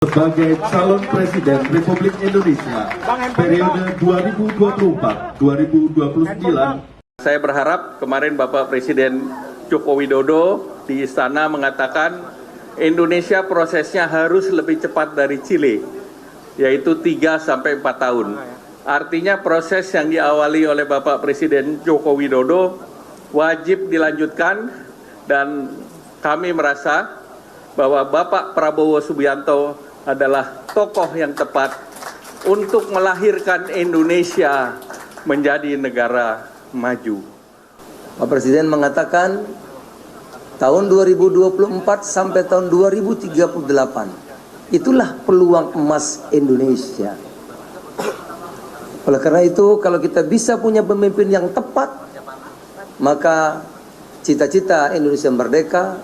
Sebagai calon Presiden Republik Indonesia periode 2024-2029. Saya berharap kemarin Bapak Presiden Joko Widodo di istana mengatakan Indonesia prosesnya harus lebih cepat dari Chile, yaitu 3-4 tahun. Artinya proses yang diawali oleh Bapak Presiden Joko Widodo wajib dilanjutkan, dan kami merasa bahwa Bapak Prabowo Subianto adalah tokoh yang tepat untuk melahirkan Indonesia menjadi negara maju. Pak Presiden mengatakan tahun 2024 sampai tahun 2038 itulah peluang emas Indonesia. Oleh karena itu, kalau kita bisa punya pemimpin yang tepat, maka cita-cita Indonesia merdeka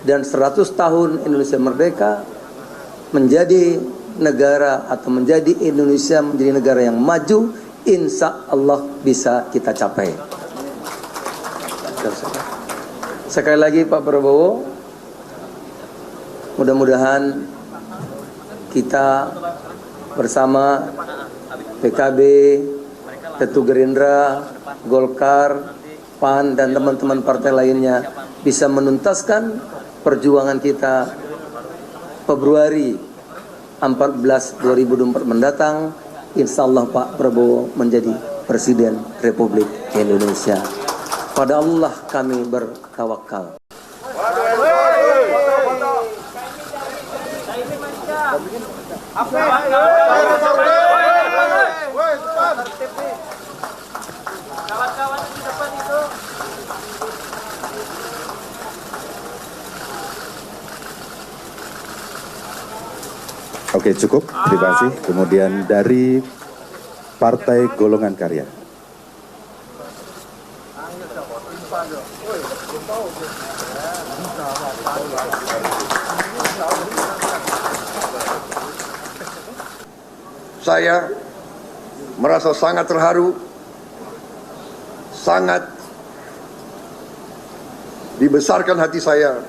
dan 100 tahun Indonesia merdeka menjadi negara atau menjadi Indonesia menjadi negara yang maju, insya Allah bisa kita capai. Sekali lagi Pak Prabowo, mudah-mudahan kita bersama PKB, Tentu Gerindra, Golkar, PAN dan teman-teman partai lainnya bisa menuntaskan perjuangan kita Februari 14 2024 mendatang. Insya Allah Pak Prabowo menjadi Presiden Republik Indonesia. Pada Allah kami bertawakal. Oke, cukup. Terima kasih. Kemudian dari Partai Golongan Karya. Saya merasa sangat terharu, sangat dibesarkan hati saya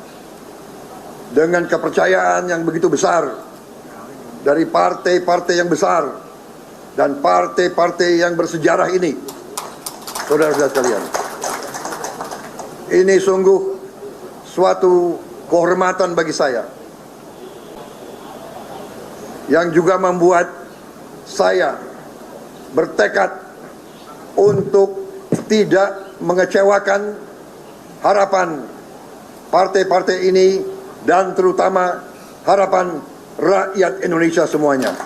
dengan kepercayaan yang begitu besar dari partai-partai yang besar dan partai-partai yang bersejarah ini. Saudara-saudara sekalian, ini sungguh suatu kehormatan bagi saya, yang juga membuat saya bertekad untuk tidak mengecewakan harapan partai-partai ini dan terutama harapan rakyat Indonesia semuanya.